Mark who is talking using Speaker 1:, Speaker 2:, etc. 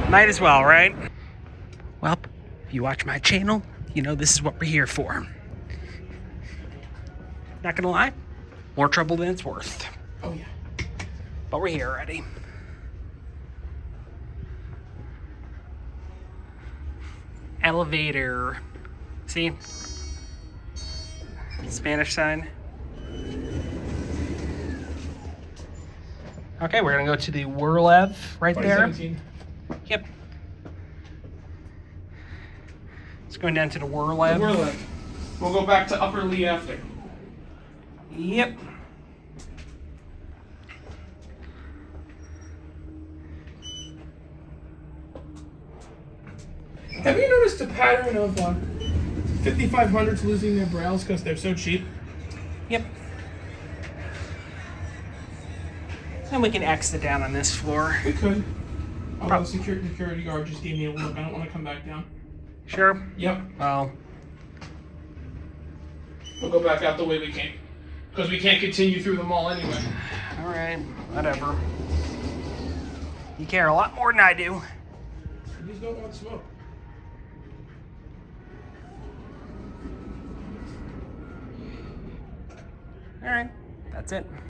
Speaker 1: Might as well, right? Well, if you watch my channel, you know this is what we're here for. Not gonna lie, more trouble than it's worth.
Speaker 2: Oh yeah.
Speaker 1: But we're here already. Elevator. See? Spanish sign. Okay, we're gonna go to the Werlev right there.
Speaker 2: 2017.
Speaker 1: Yep. It's going down to the Werlev.
Speaker 2: We're We'll go back to Upper Lee after.
Speaker 1: Yep.
Speaker 2: Have you noticed a pattern of 5500s losing their brails because they're so cheap?
Speaker 1: Yep. And we can exit down on this floor.
Speaker 2: We could. Although the security guard just gave me a look. I don't want to come back down.
Speaker 1: Sure.
Speaker 2: Yep.
Speaker 1: Well,
Speaker 2: We'll go back out the way we came. Because we can't continue through the mall anyway.
Speaker 1: all right. Whatever. You care a lot more than I do.
Speaker 2: I just don't want smoke.
Speaker 1: All right. That's it.